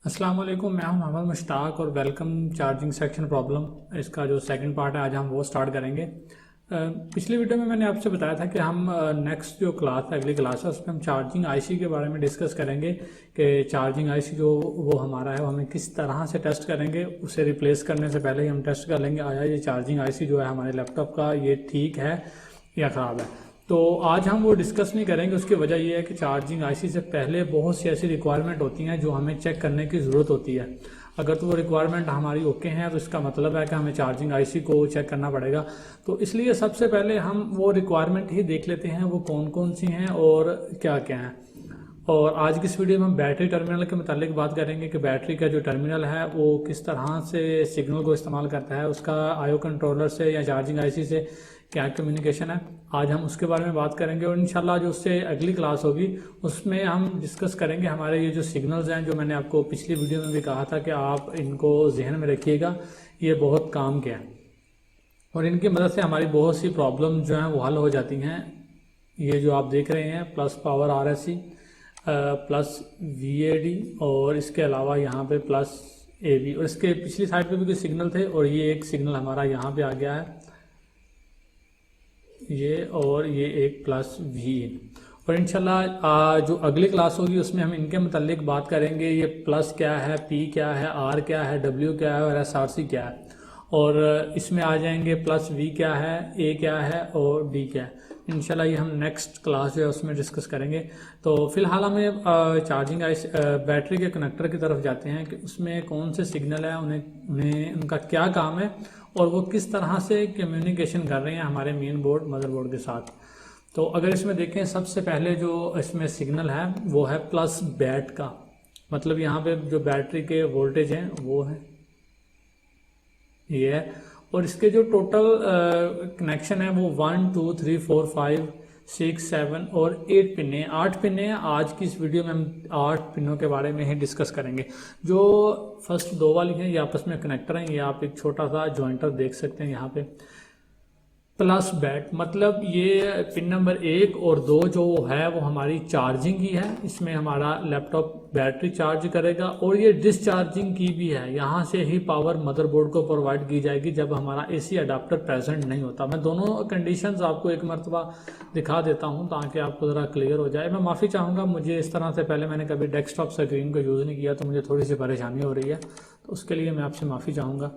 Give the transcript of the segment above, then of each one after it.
अस्सलाम वालेकुम, मैं हूं मोहम्मद मुश्ताक और वेलकम चार्जिंग सेक्शन प्रॉब्लम। इसका जो सेकंड पार्ट है आज हम वो स्टार्ट करेंगे। पिछली वीडियो में मैंने आपसे बताया था कि हम नेक्स्ट जो क्लास है, अगली क्लास है, उसमें हम चार्जिंग आईसी के बारे में डिस्कस करेंगे कि चार्जिंग आईसी जो वो हमारा है वो हमें किस तरह से टेस्ट करेंगे। उसे रिप्लेस करने से पहले ही हम टेस्ट कर लेंगे आया ये चार्जिंग आईसी जो है हमारे लैपटॉप का ये ठीक है या ख़राब है। तो आज हम वो डिस्कस नहीं करेंगे। उसकी वजह यह है कि चार्जिंग आईसी से पहले बहुत सी ऐसी रिक्वायरमेंट होती हैं जो हमें चेक करने की ज़रूरत होती है। अगर तो वो रिक्वायरमेंट हमारी ओके हैं तो इसका मतलब है कि हमें चार्जिंग आईसी को चेक करना पड़ेगा। तो इसलिए सबसे पहले हम वो रिक्वायरमेंट ही देख लेते हैं वो कौन कौन सी हैं और क्या क्या हैं। और आज की इस वीडियो में हम बैटरी टर्मिनल के मुतालिक बात करेंगे कि बैटरी का जो टर्मिनल है वो किस तरह से सिग्नल को इस्तेमाल करता है, उसका आईओ कंट्रोलर से या चार्जिंग आईसी से क्या कम्युनिकेशन है। आज हम उसके बारे में बात करेंगे और इंशाल्लाह जो उससे अगली क्लास होगी उसमें हम डिस्कस करेंगे हमारे ये जो सिग्नल्स हैं, जो मैंने आपको पिछली वीडियो में भी कहा था कि आप इनको जहन में रखिएगा, ये बहुत काम के हैं और इनकी मदद से हमारी बहुत सी प्रॉब्लम जो हैं वो हल हो जाती हैं। ये जो आप देख रहे हैं plus power RSC plus VAD और इसके अलावा यहाँ पे प्लस AB और इसके पिछली साइड पे भी कुछ सिग्नल थे और ये एक सिग्नल हमारा यहाँ पे आ गया है ये, और ये एक प्लस V। और इंशाल्लाह जो अगली क्लास होगी उसमें हम इनके मुतालिक बात करेंगे, ये प्लस क्या है, P क्या है, R क्या है, W क्या है और SRC क्या है। और इसमें आ जाएंगे प्लस V क्या है, A क्या है और D क्या है। इंशाल्लाह ये हम नेक्स्ट क्लास जो है उसमें डिस्कस करेंगे। तो फिलहाल हमें चार्जिंग बैटरी के कनेक्टर की तरफ जाते हैं कि उसमें कौन से सिग्नल है, उन्हें उनका क्या काम है और वो किस तरह से कम्युनिकेशन कर रहे हैं हमारे मेन बोर्ड मदरबोर्ड के साथ। तो अगर इसमें देखें सबसे पहले जो इसमें सिग्नल है वो है प्लस बैट का, मतलब यहाँ पे जो बैटरी के वोल्टेज हैं वो है ये है। और इसके जो टोटल कनेक्शन है वो 1 2 3 4 5 6 7 और 8 पिन है, 8 पिन है। आज की इस वीडियो में हम 8 पिनों के बारे में ही डिस्कस करेंगे। जो फर्स्ट दो वाली हैं ये आपस में कनेक्टर हैं, ये आप एक छोटा सा जॉइंटर देख सकते हैं यहाँ पे। प्लस बैट मतलब ये पिन नंबर 1 और 2 जो है वो हमारी चार्जिंग की है, इसमें हमारा लैपटॉप बैटरी चार्ज करेगा। और ये डिस्चार्जिंग की भी है, यहाँ से ही पावर मदरबोर्ड को प्रोवाइड की जाएगी जब हमारा AC अडाप्टर प्रेजेंट नहीं होता। मैं दोनों कंडीशंस आपको एक मरतबा दिखा देता हूँ ताकि आपको ज़रा क्लियर हो जाए। मैं माफ़ी चाहूँगा, मुझे इस तरह से पहले मैंने कभी डेस्कटॉप स्क्रीन को यूज़ नहीं किया तो मुझे थोड़ी सी परेशानी हो रही है, तो उसके लिए मैं आपसे माफ़ी चाहूँगा।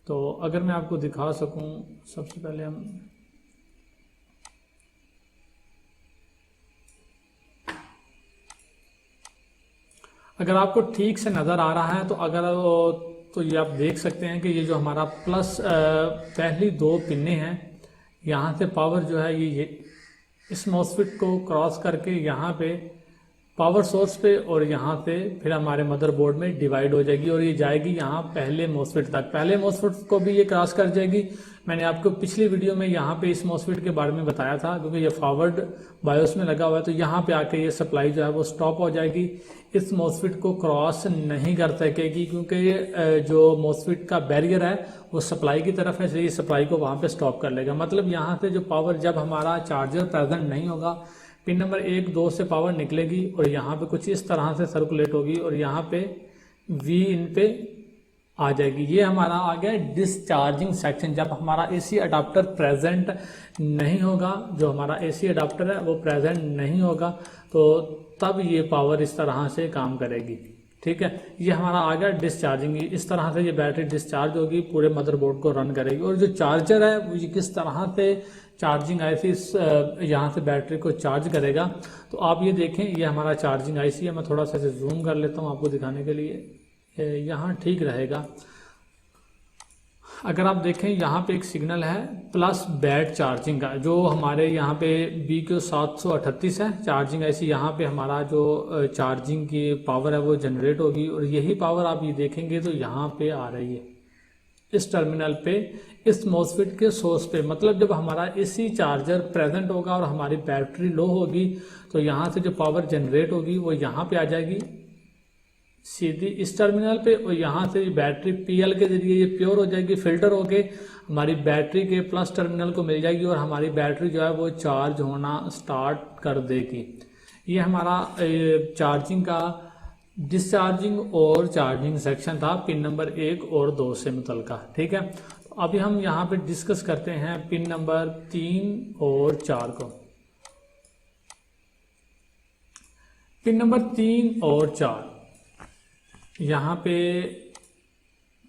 तो अगर मैं आपको दिखा सकूं, सबसे पहले हम अगर आपको ठीक से नज़र आ रहा है तो ये आप देख सकते हैं कि ये जो हमारा प्लस पहली 2 पिनें हैं, यहाँ से पावर जो है ये इस मॉसफेट को क्रॉस करके यहाँ पे पावर सोर्स पे और यहाँ से फिर हमारे मदरबोर्ड में डिवाइड हो जाएगी और ये जाएगी यहाँ पहले मॉसफेट तक। पहले मॉसफेट को भी ये क्रॉस कर जाएगी। मैंने आपको पिछली वीडियो में यहाँ पे इस मॉसफेट के बारे में बताया था, क्योंकि ये फॉरवर्ड बायोस में लगा हुआ है तो यहाँ पे आके ये सप्लाई जो है वो स्टॉप हो जाएगी, इस मॉसफेट को क्रॉस नहीं कर सकेगी क्योंकि ये जो मॉसफेट का बैरियर है वो सप्लाई की तरफ है, इसलिए सप्लाई को वहाँ पे स्टॉप कर लेगा। मतलब यहाँ से जो पावर, जब हमारा चार्जर प्रेजेंट नहीं होगा, पिन नंबर 1 2 से पावर निकलेगी और यहाँ पे कुछ इस तरह से सर्कुलेट होगी और यहाँ पे V इन पे आ जाएगी। ये हमारा आ गया डिस्चार्जिंग सेक्शन। जब हमारा AC अडाप्टर प्रेजेंट नहीं होगा, जो हमारा AC अडाप्टर है वो प्रेजेंट नहीं होगा, तो तब ये पावर इस तरह से काम करेगी। ठीक है, ये हमारा आ गया डिस्चार्जिंग। इस तरह से ये बैटरी डिस्चार्ज होगी, पूरे मदरबोर्ड को रन करेगी। और जो चार्जर है वो ये किस तरह से चार्जिंग आईसी यहाँ से बैटरी को चार्ज करेगा, तो आप ये देखें, ये हमारा चार्जिंग आईसी है। मैं थोड़ा सा इसे जूम कर लेता हूँ आपको दिखाने के लिए, यहाँ ठीक रहेगा। अगर आप देखें यहाँ पे एक सिग्नल है प्लस बैट चार्जिंग का, जो हमारे यहाँ पे BQ738 है चार्जिंग आईसी। यहाँ पे हमारा जो चार्जिंग की पावर है वो जनरेट होगी और यही पावर आप ये देखेंगे तो यहाँ पे आ रही है इस टर्मिनल पे, इस मॉसफेट के सोर्स पे। मतलब जब हमारा AC चार्जर प्रेजेंट होगा और हमारी बैटरी लो होगी तो यहाँ से जो पावर जनरेट होगी वो यहाँ पे आ जाएगी सीधी इस टर्मिनल पे, और यहाँ से बैटरी PL के जरिए ये प्योर हो जाएगी, फिल्टर होके हमारी बैटरी के प्लस टर्मिनल को मिल जाएगी और हमारी बैटरी जो है वो चार्ज होना स्टार्ट कर देगी। ये हमारा चार्जिंग का डिस्चार्जिंग और चार्जिंग सेक्शन था पिन नंबर 1 और 2 से मुतल्लिका। ठीक है, तो अभी हम यहाँ पे डिस्कस करते हैं पिन नंबर 3 और 4 को। पिन नंबर 3 और 4, यहाँ पे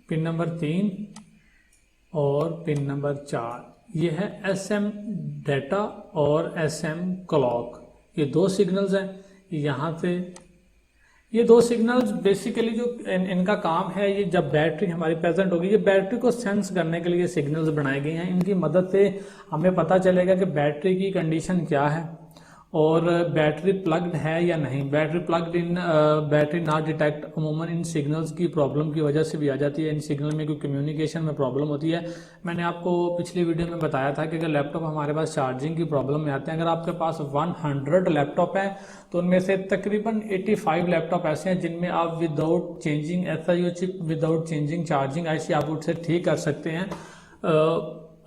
पिन नंबर 3 और पिन नंबर 4, ये है SM डाटा और SM क्लॉक। ये दो सिग्नल्स हैं। यहाँ से ये दो सिग्नल्स बेसिकली जो इनका काम है, ये जब बैटरी हमारी प्रेजेंट होगी, ये बैटरी को सेंस करने के लिए सिग्नल्स बनाए गए हैं। इनकी मदद से हमें पता चलेगा कि बैटरी की कंडीशन क्या है और बैटरी प्लग्ड है या नहीं। Battery plugged in, battery not detect अमूमन इन सिग्नल्स की प्रॉब्लम की वजह से भी आ जाती है। इन सिग्नल में कोई कम्युनिकेशन में प्रॉब्लम होती है। मैंने आपको पिछली वीडियो में बताया था कि अगर लैपटॉप हमारे पास चार्जिंग की प्रॉब्लम में आते हैं, अगर आपके पास 100 लैपटॉप है तो उनमें से तकरीबन 85 लैपटॉप ऐसे हैं जिनमें आप without changing SIO chip, without changing charging IC आप उसे ठीक कर सकते हैं,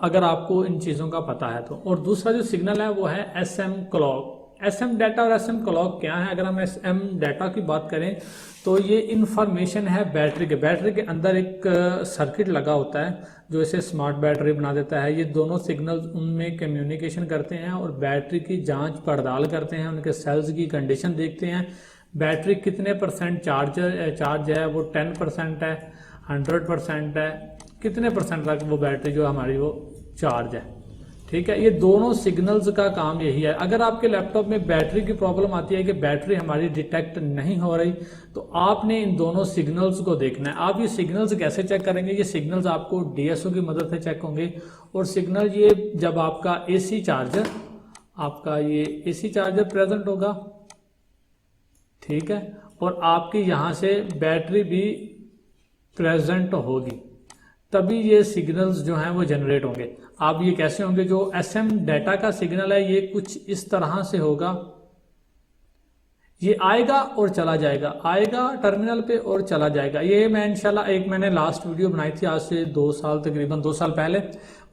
अगर आपको इन चीज़ों का पता है तो। और दूसरा जो सिग्नल है वो है SM क्लॉक। SM डाटा और SM क्लॉक क्या है? अगर हम SM डाटा की बात करें तो ये इंफॉर्मेशन है बैटरी के अंदर एक सर्किट लगा होता है जो इसे स्मार्ट बैटरी बना देता है। ये दोनों सिग्नल्स उनमें कम्युनिकेशन करते हैं और बैटरी की जांच पड़ताल करते हैं, उनके सेल्स की कंडीशन देखते हैं। बैटरी कितने % चार्ज है, वो 10% है, 100% है, कितने % तक वो बैटरी जो हमारी वो चार्ज है। ठीक है, ये दोनों सिग्नल्स का काम यही है। अगर आपके लैपटॉप में बैटरी की प्रॉब्लम आती है कि बैटरी हमारी डिटेक्ट नहीं हो रही, तो आपने इन दोनों सिग्नल्स को देखना है। आप ये सिग्नल्स कैसे चेक करेंगे? ये सिग्नल्स आपको DSO की मदद से चेक होंगे। और सिग्नल ये जब आपका AC चार्जर प्रेजेंट होगा, ठीक है, और आपकी यहाँ से बैटरी भी प्रेजेंट होगी, तभी ये सिग्नल्स जो हैं वो जनरेट होंगे। आप ये कैसे होंगे? जो SM डाटा का सिग्नल है ये कुछ इस तरह से होगा, ये आएगा और चला जाएगा, आएगा टर्मिनल पे और चला जाएगा। ये मैं इंशाल्लाह मैंने लास्ट वीडियो बनाई थी आज से तकरीबन 2 साल पहले,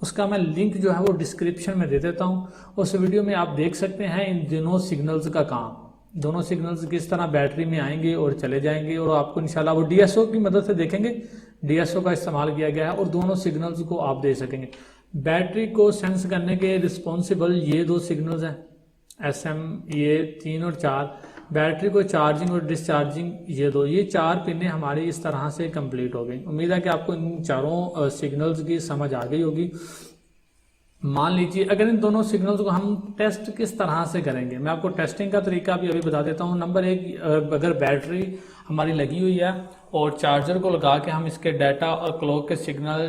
उसका मैं लिंक जो है वो डिस्क्रिप्शन में दे देता हूँ। उस वीडियो में आप देख सकते हैं इन दोनों सिग्नल्स का काम, दोनों सिग्नल्स किस तरह बैटरी में आएंगे और चले जाएंगे। और आपको इंशाल्लाह वो DSO की मदद से देखेंगे, DSO का इस्तेमाल किया गया है और दोनों सिग्नल्स को आप दे सकेंगे। बैटरी को सेंस करने के रिस्पॉन्सिबल ये दो सिग्नल्स हैं, SM ये 3 और 4। बैटरी को चार्जिंग और डिस्चार्जिंग ये 4 पिनें हमारी इस तरह से कंप्लीट हो गई। उम्मीद है कि आपको इन चारों सिग्नल्स की समझ आ गई होगी। मान लीजिए अगर इन दोनों सिग्नल्स को हम टेस्ट किस तरह से करेंगे, मैं आपको टेस्टिंग का तरीका भी अभी बता देता हूँ। नंबर 1, अगर बैटरी हमारी लगी हुई है और चार्जर को लगा के हम इसके डाटा और क्लॉक के सिग्नल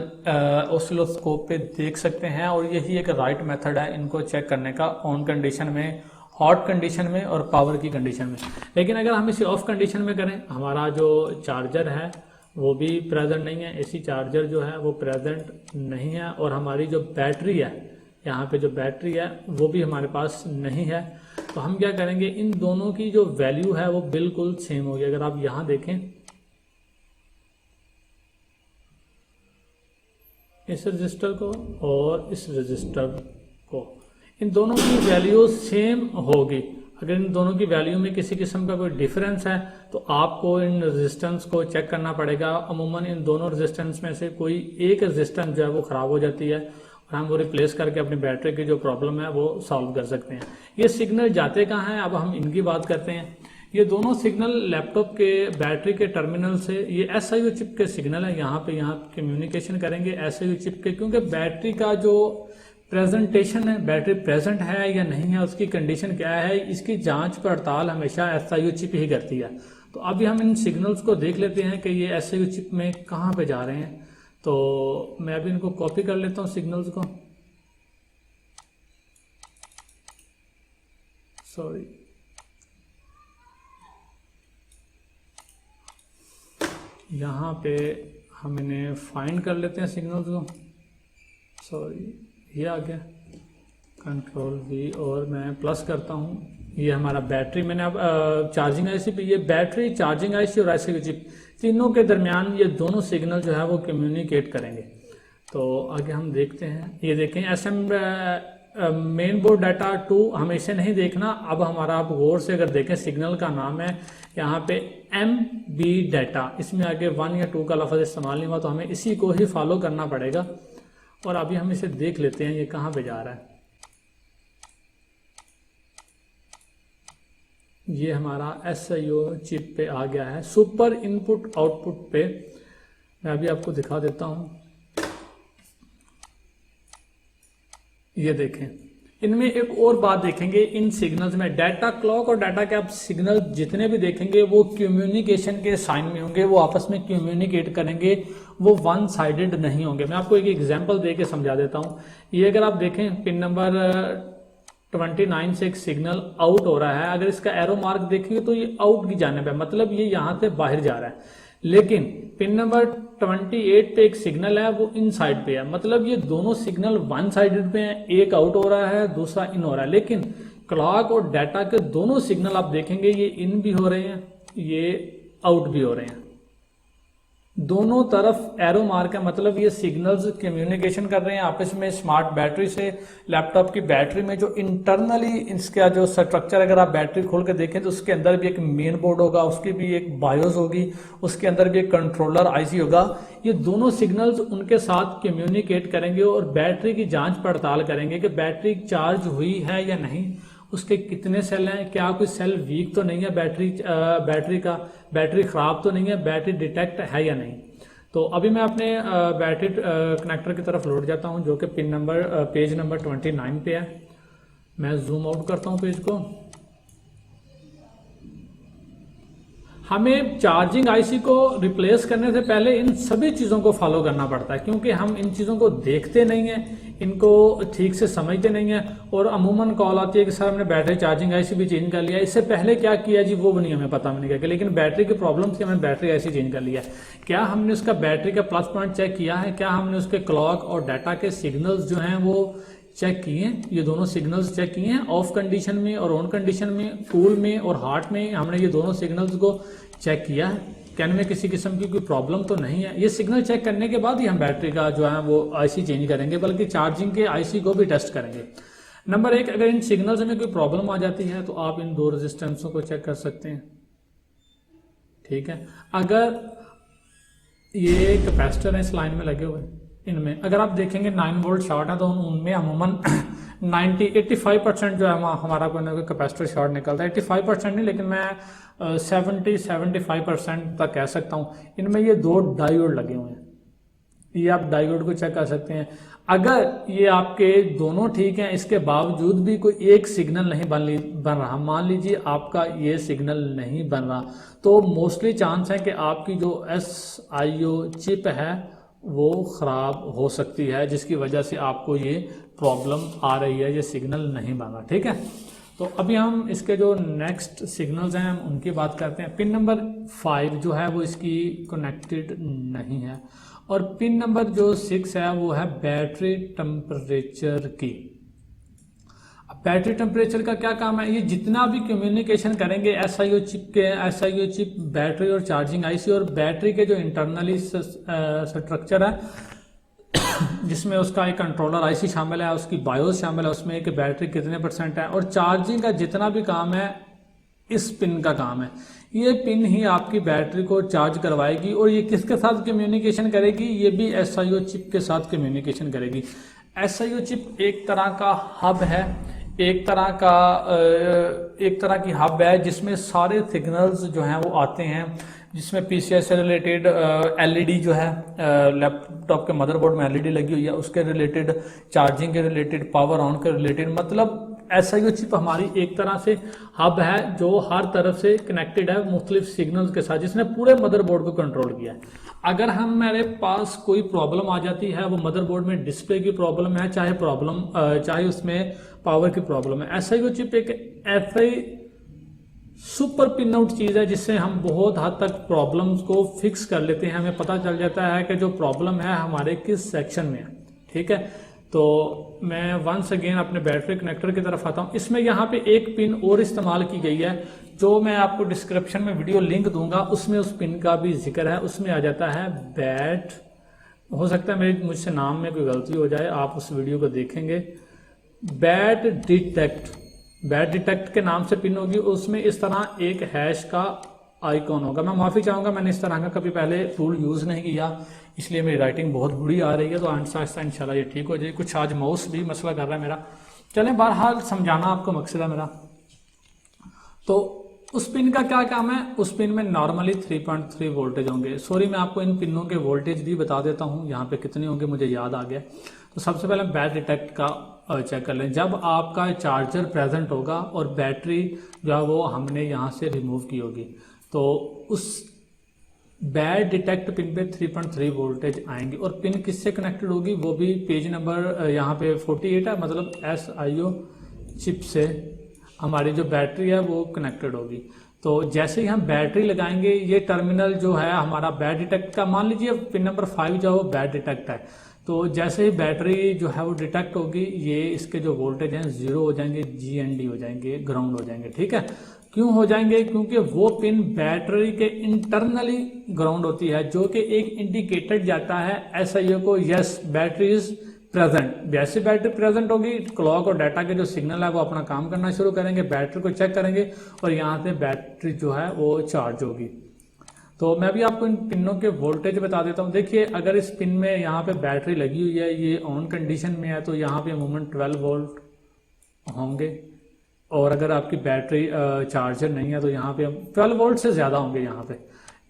ऑसिलोस्कोप पे देख सकते हैं, और यही एक राइट मेथड है इनको चेक करने का, ऑन कंडीशन में, हॉट कंडीशन में और पावर की कंडीशन में। लेकिन अगर हम इसे ऑफ कंडीशन में करें, हमारा जो चार्जर है वो भी प्रेजेंट नहीं है, AC चार्जर जो है वो प्रेजेंट नहीं है, और हमारी जो बैटरी है, यहाँ पे जो बैटरी है वो भी हमारे पास नहीं है, तो हम क्या करेंगे? इन दोनों की जो वैल्यू है वो बिल्कुल सेम होगी। अगर आप यहाँ देखें, इस रजिस्टर को और इस रजिस्टर को, इन दोनों की वैल्यू सेम होगी। अगर इन दोनों की वैल्यू में किसी किस्म का कोई डिफरेंस है तो आपको इन रेजिस्टेंस को चेक करना पड़ेगा। अमूमन इन दोनों रेजिस्टेंस में से कोई एक रेजिस्टेंस जो है वो ख़राब हो जाती है और हम वो रिप्लेस करके अपनी बैटरी की जो प्रॉब्लम है वो सॉल्व कर सकते हैं। ये सिग्नल जाते कहाँ हैं, अब हम इनकी बात करते हैं। ये दोनों सिग्नल लैपटॉप के बैटरी के टर्मिनल से, ये SIO चिप के सिग्नल है, यहाँ कम्युनिकेशन करेंगे SIO चिप के, क्योंकि बैटरी का जो प्रेजेंटेशन है, बैटरी प्रेजेंट है या नहीं है, उसकी कंडीशन क्या है, इसकी जांच पड़ताल हमेशा SIO चिप ही करती है। तो अभी हम इन सिग्नल्स को देख लेते हैं कि ये SIO चिप में कहाँ पे जा रहे हैं। तो मैं अभी इनको कॉपी कर लेता हूँ सिग्नल्स को, सॉरी, यहाँ पे हम इन्हें फाइंड कर लेते हैं सिग्नल्स को, सॉरी ये आ गया, कंट्रोल V और मैं प्लस करता हूँ। ये हमारा बैटरी, मैंने अब चार्जिंग IC पे, ये बैटरी, चार्जिंग IC और SIO चिप तीनों के दरमियान ये दोनों सिग्नल जो है वो कम्युनिकेट करेंगे। तो आगे हम देखते हैं, ये देखें SM मेन बोर्ड डाटा 2 हमेशा नहीं देखना। अब हमारा आप गौर से अगर देखें सिग्नल का नाम है यहाँ पे MB डाटा, इसमें आगे 1 या 2 का लफ्ज़ इस्तेमाल नहीं हुआ, तो हमें इसी को ही फॉलो करना पड़ेगा। और अभी हम इसे देख लेते हैं ये कहाँ पे जा रहा है। ये हमारा SIO चिप पे आ गया है, सुपर इनपुट आउटपुट पे। मैं अभी आपको दिखा देता हूँ, ये देखें। इनमें एक और बात देखेंगे, इन सिग्नल्स में डाटा क्लॉक और डाटा कैप सिग्नल जितने भी देखेंगे वो कम्युनिकेशन के साइन में होंगे, वो आपस में कम्युनिकेट करेंगे, वो वन साइडेड नहीं होंगे। मैं आपको एक एग्जांपल दे के समझा देता हूँ। ये अगर आप देखें पिन नंबर 29 से एक सिग्नल आउट हो रहा है, अगर इसका एरो मार्क देखेंगे तो ये आउट की जानिब है, मतलब ये यहाँ से बाहर जा रहा है। लेकिन पिन नंबर 28 पे एक सिग्नल है, वो इन साइड पे है, मतलब ये दोनों सिग्नल वन साइडेड पे हैं, एक आउट हो रहा है दूसरा इन हो रहा है। लेकिन क्लॉक और डाटा के दोनों सिग्नल आप देखेंगे ये इन भी हो रहे हैं, ये आउट भी हो रहे हैं, दोनों तरफ एरो मार्क है, मतलब ये सिग्नल्स कम्युनिकेशन कर रहे हैं आपस में स्मार्ट बैटरी से। लैपटॉप की बैटरी में जो इंटरनली इसका जो स्ट्रक्चर, अगर आप बैटरी खोल के देखें तो उसके अंदर भी एक मेन बोर्ड होगा, उसकी भी एक बायोस होगी, उसके अंदर भी एक कंट्रोलर IC होगा। ये दोनों सिग्नल्स उनके साथ कम्युनिकेट करेंगे और बैटरी की जांच पड़ताल करेंगे कि बैटरी चार्ज हुई है या नहीं, उसके कितने सेल हैं, क्या कोई सेल वीक तो नहीं है, बैटरी खराब तो नहीं है, बैटरी डिटेक्ट है या नहीं। तो अभी मैं अपने बैटरी कनेक्टर की तरफ लौट जाता हूं, जो कि पेज नंबर 29 पे है। मैं जूम आउट करता हूं पेज को। हमें चार्जिंग IC को रिप्लेस करने से पहले इन सभी चीज़ों को फॉलो करना पड़ता है, क्योंकि हम इन चीज़ों को देखते नहीं हैं, इनको ठीक से समझते नहीं हैं। और अमूमन कॉल आती है कि सर हमने बैटरी चार्जिंग IC भी चेंज कर लिया, इससे पहले क्या किया जी वो भी नहीं हमें पता, मैंने क्या, लेकिन बैटरी की प्रॉब्लम थी, हमने बैटरी IC चेंज कर लिया। क्या हमने उसका बैटरी का प्लस पॉइंट चेक किया है, क्या हमने उसके क्लॉक और डाटा के सिग्नल्स जो हैं वो चेक किए, ये दोनों सिग्नल्स चेक किए हैं ऑफ कंडीशन में और ऑन कंडीशन में, कूल में और हॉट में, हमने ये दोनों सिग्नल्स को चेक किया है। क्या इनमें किसी किस्म की कोई प्रॉब्लम तो नहीं है। ये सिग्नल चेक करने के बाद ही हम बैटरी का जो है वो IC चेंज करेंगे, बल्कि चार्जिंग के IC को भी टेस्ट करेंगे। नंबर 1, अगर इन सिग्नल्स में कोई प्रॉब्लम आ जाती है तो आप इन 2 रेजिस्टेंसों को चेक कर सकते हैं, ठीक है। अगर ये कैपेसिटर है इस लाइन में लगे हुए, इनमें अगर आप देखेंगे 9 वोल्ट शॉर्ट है, तो उनमें अमूमन 85% जो है हमारा कोई ना कोई कैपेसिटर शॉर्ट निकलता है। 85% नहीं, लेकिन मैं 70-75% तक कह सकता हूँ। इनमें ये 2 डायोड लगे हुए हैं, ये आप डायोड को चेक कर सकते हैं। अगर ये आपके दोनों ठीक हैं, इसके बावजूद भी कोई एक सिग्नल नहीं बन रहा, मान लीजिए आपका ये सिग्नल नहीं बन रहा, तो मोस्टली चांस है कि आपकी जो SIO चिप है वो ख़राब हो सकती है, जिसकी वजह से आपको ये प्रॉब्लम आ रही है, ये सिग्नल नहीं बन रहा, ठीक है। तो अभी हम इसके जो नेक्स्ट सिग्नल्स हैं हम उनकी बात करते हैं। पिन नंबर 5 जो है वो इसकी कनेक्टेड नहीं है, और पिन नंबर जो 6 है वो है बैटरी टेम्परेचर की। अब बैटरी टेम्परेचर का क्या काम है, ये जितना भी कम्युनिकेशन करेंगे SIO चिप बैटरी और चार्जिंग IC और बैटरी के जो इंटरनली स्ट्रक्चर है जिसमें उसका एक कंट्रोलर IC शामिल है, उसकी बायोस शामिल है, उसमें एक बैटरी कितने % है, और चार्जिंग का जितना भी काम है इस पिन का काम है। ये पिन ही आपकी बैटरी को चार्ज करवाएगी, और ये किसके साथ कम्युनिकेशन करेगी, ये भी SIO चिप के साथ कम्युनिकेशन करेगी। SIO चिप एक तरह का हब है, एक तरह की हब है जिसमें सारे सिग्नल्स जो हैं वो आते हैं, जिसमें PCI से रिलेटेड LED जो है लैपटॉप के मदरबोर्ड में LED लगी हुई है, उसके रिलेटेड, चार्जिंग के रिलेटेड, पावर ऑन के रिलेटेड, मतलब SIO चिप हमारी एक तरह से हब है जो हर तरफ से कनेक्टेड है मुख्तलिफ सिग्नल्स के साथ, जिसने पूरे मदरबोर्ड को कंट्रोल किया है। अगर हमारे पास कोई प्रॉब्लम आ जाती है, वो मदरबोर्ड में डिस्प्ले की प्रॉब्लम है, चाहे उसमें पावर की प्रॉब्लम है, SIO चिप एक ऐसी सुपर पिन आउट चीज़ है जिससे हम बहुत हद तक प्रॉब्लम्स को फिक्स कर लेते हैं। हमें पता चल जाता है कि जो प्रॉब्लम है हमारे किस सेक्शन में है, ठीक है। तो मैं वंस अगेन अपने बैटरी कनेक्टर की तरफ आता हूँ। इसमें यहाँ पे एक पिन और इस्तेमाल की गई है, जो मैं आपको डिस्क्रिप्शन में वीडियो लिंक दूंगा, उसमें उस पिन का भी जिक्र है। उसमें आ जाता है बैट, हो सकता है मुझसे नाम में कोई गलती हो जाए, आप उस वीडियो को देखेंगे बैड डिटेक्ट के नाम से पिन होगी, उसमें इस तरह एक हैश का आइकॉन होगा। मैं माफ़ी चाहूँगा, मैंने इस तरह का कभी पहले टूल यूज़ नहीं किया, इसलिए मेरी राइटिंग बहुत बुरी आ रही है, तो आहिस्ता आहिस्ता इंशाल्लाह ये ठीक हो जाएगी। कुछ आज माउस भी मसला कर रहा है मेरा। चलें, बहरहाल समझाना आपको मकसद है मेरा। तो उस पिन का क्या काम है? उस पिन में नॉर्मली 3.3 वोल्टेज होंगे। सॉरी, मैं आपको इन पिनों के वोल्टेज भी बता देता हूँ यहाँ पे कितने होंगे, मुझे याद आ गया। तो सबसे पहले बैड डिटेक्ट का चेक कर लें। जब आपका चार्जर प्रेजेंट होगा और बैटरी जो है वो हमने यहाँ से रिमूव की होगी, तो उस बैड डिटेक्ट पिन पे 3.3 वोल्टेज आएंगे। और पिन किससे कनेक्टेड होगी वो भी पेज नंबर यहाँ पे 48 है, मतलब SIO चिप से हमारी जो बैटरी है वो कनेक्टेड होगी। तो जैसे ही हम बैटरी लगाएंगे, ये टर्मिनल जो है हमारा बैड डिटेक्ट का, मान लीजिए पिन नंबर 5 जो है वो बैड डिटेक्ट है, तो जैसे ही बैटरी जो है वो डिटेक्ट होगी, ये इसके जो वोल्टेज हैं 0 हो जाएंगे, GND हो जाएंगे, ग्राउंड हो जाएंगे। ठीक है, क्यों हो जाएंगे? क्योंकि वो पिन बैटरी के इंटरनली ग्राउंड होती है, जो कि एक इंडिकेटर जाता है SIO को, यस बैटरी इज प्रेजेंट। जैसे बैटरी प्रेजेंट होगी, क्लॉक और डाटा के जो सिग्नल है वो अपना काम करना शुरू करेंगे, बैटरी को चेक करेंगे और यहाँ से बैटरी जो है वो चार्ज होगी। तो मैं भी आपको इन पिनों के वोल्टेज बता देता हूँ। देखिए, अगर इस पिन में यहाँ पे बैटरी लगी हुई है, ये ऑन कंडीशन में है, तो यहाँ पे अमूमन 12 वोल्ट होंगे। और अगर आपकी बैटरी चार्जर नहीं है तो यहाँ पे 12 वोल्ट से ज़्यादा होंगे, यहाँ पे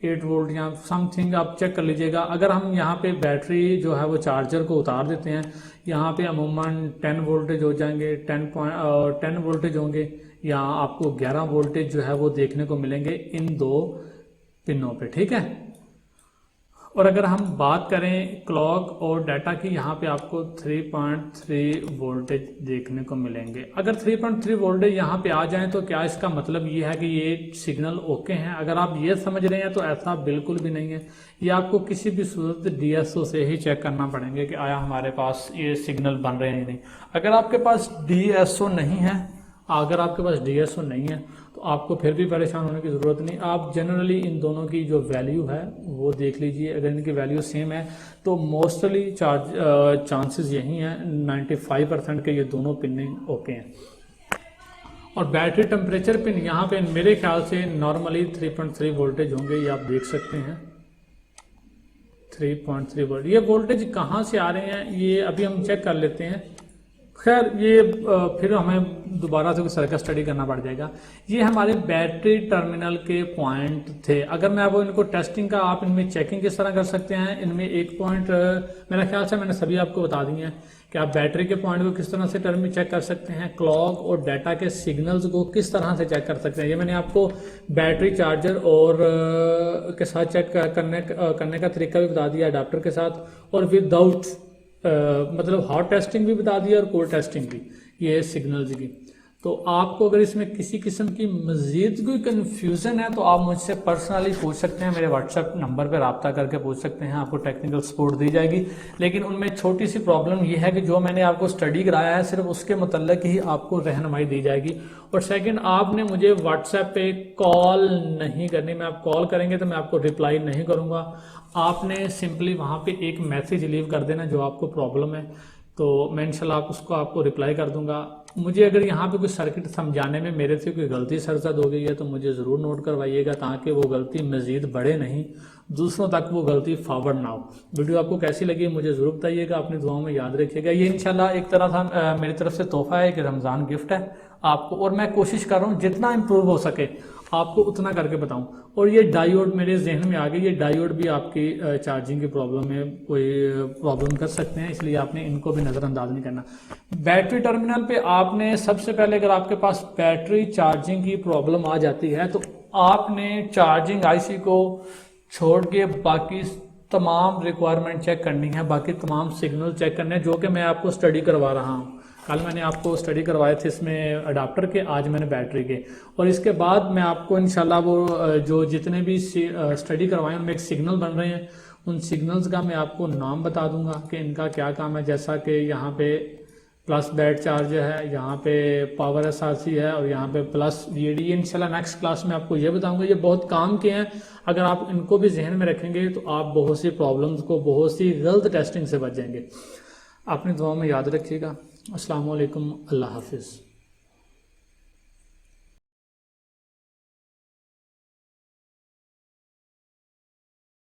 8 वोल्ट या समथिंग आप चेक कर लीजिएगा। अगर हम यहाँ पे बैटरी जो है वो चार्जर को उतार देते हैं, यहाँ पे अमूमन 10 वोल्टेज हो जाएंगे, 10 वोल्टेज होंगे, या आपको 11 वोल्टेज जो है वो देखने को मिलेंगे इन दो पिनों पे। ठीक है, और अगर हम बात करें क्लॉक और डाटा की, यहाँ पे आपको 3.3 वोल्टेज देखने को मिलेंगे। अगर 3.3 वोल्टेज यहाँ पे आ जाएं तो क्या इसका मतलब ये है कि ये सिग्नल ओके हैं? अगर आप ये समझ रहे हैं तो ऐसा बिल्कुल भी नहीं है। ये आपको किसी भी सूरत DSO से ही चेक करना पड़ेंगे कि आया हमारे पास ये सिग्नल बन रहे हैं या नहीं। अगर आपके पास DSO नहीं है, तो आपको फिर भी परेशान होने की ज़रूरत नहीं। आप जनरली इन दोनों की जो वैल्यू है वो देख लीजिए। अगर इनकी वैल्यू सेम है तो मोस्टली चांसेस यही हैं 95% के ये दोनों पिन ओके हैं। और बैटरी टेम्परेचर पिन यहाँ पे मेरे ख्याल से नॉर्मली 3.3 वोल्टेज होंगे, ये आप देख सकते हैं 3.3 वोल्ट। ये वोल्टेज कहाँ से आ रहे हैं ये अभी हम चेक कर लेते हैं। खैर ये फिर हमें दोबारा से सर्किट स्टडी करना पड़ जाएगा। ये हमारे बैटरी टर्मिनल के पॉइंट थे। अगर मैं अब इनको टेस्टिंग का, आप इनमें चेकिंग किस तरह कर सकते हैं, इनमें एक पॉइंट मेरे ख्याल से मैंने सभी आपको बता दिए हैं कि आप बैटरी के पॉइंट को किस तरह से टर्मिनल चेक कर सकते हैं, क्लॉक और डाटा के सिग्नल्स को किस तरह से चेक कर सकते हैं। ये मैंने आपको बैटरी चार्जर और के साथ चेक करने का तरीका भी बता दिया, अडाप्टर के साथ, और विदाउट मतलब हॉट टेस्टिंग भी बता दिया और कोल्ड टेस्टिंग भी, ये सिग्नल्स की। तो आपको अगर इसमें किसी किस्म की मजीद कोई कन्फ्यूज़न है तो आप मुझसे पर्सनली पूछ सकते हैं, मेरे व्हाट्सएप नंबर पर रब्ता करके पूछ सकते हैं, आपको टेक्निकल सपोर्ट दी जाएगी। लेकिन उनमें छोटी सी प्रॉब्लम ये है कि जो मैंने आपको स्टडी कराया है सिर्फ उसके मुतल्लिक ही आपको रहनुमाई दी जाएगी। और सेकंड, आपने मुझे व्हाट्सएप पे कॉल नहीं करनी। मैं आप कॉल करेंगे तो मैं आपको रिप्लाई नहीं करूँगा। आपने सिंपली वहाँ पे एक मैसेज लीव कर देना जो आपको प्रॉब्लम है, तो मैं इंशाल्लाह उसको आपको रिप्लाई कर दूंगा। मुझे अगर यहाँ पे कोई सर्किट समझाने में मेरे से कोई गलती सरजद हो गई है तो मुझे ज़रूर नोट करवाइएगा, ताकि वो गलती मज़ीद बढ़े नहीं, दूसरों तक वो गलती फॉरवर्ड ना हो। वीडियो आपको कैसी लगी मुझे ज़रूर बताइएगा, अपनी दुआओं में याद रखिएगा। ये इंशाल्लाह एक तरह था मेरी तरफ से तोहफा है कि रमज़ान गिफ्ट है आपको, और मैं कोशिश कर रहा हूँ जितना इम्प्रूव हो सके आपको उतना करके बताऊं। और ये डायोड मेरे जहन में आ गई, ये डायोड भी आपकी चार्जिंग की प्रॉब्लम में कोई प्रॉब्लम कर सकते हैं, इसलिए आपने इनको भी नज़रअंदाज नहीं करना। बैटरी टर्मिनल पे आपने सबसे पहले, अगर आपके पास बैटरी चार्जिंग की प्रॉब्लम आ जाती है तो आपने चार्जिंग IC को छोड़ के बाकी तमाम रिक्वायरमेंट चेक करनी है, बाकी तमाम सिग्नल चेक करने हैं, जो कि मैं आपको स्टडी करवा रहा हूँ। कल मैंने आपको स्टडी करवाए थे इसमें अडाप्टर के, आज मैंने बैटरी के, और इसके बाद मैं आपको इंशाल्लाह वो जो जितने भी स्टडी करवाए उनमें एक सिग्नल बन रहे हैं, उन सिग्नल्स का मैं आपको नाम बता दूंगा कि इनका क्या काम है। जैसा कि यहाँ पे प्लस बैट चार्ज है, यहाँ पे पावर SRC है, और यहाँ पे प्लस VAD। इंशाल्लाह नेक्स्ट क्लास में आपको ये बताऊंगा। ये बहुत काम के हैं, अगर आप इनको भी जहन में रखेंगे तो आप बहुत सी प्रॉब्लम्स को, बहुत सी गलत टेस्टिंग से बच जाएंगे। अपनी दुआओं में याद रखिएगा। अस्सलाम वालेकुम, अल्लाह हाफिज़।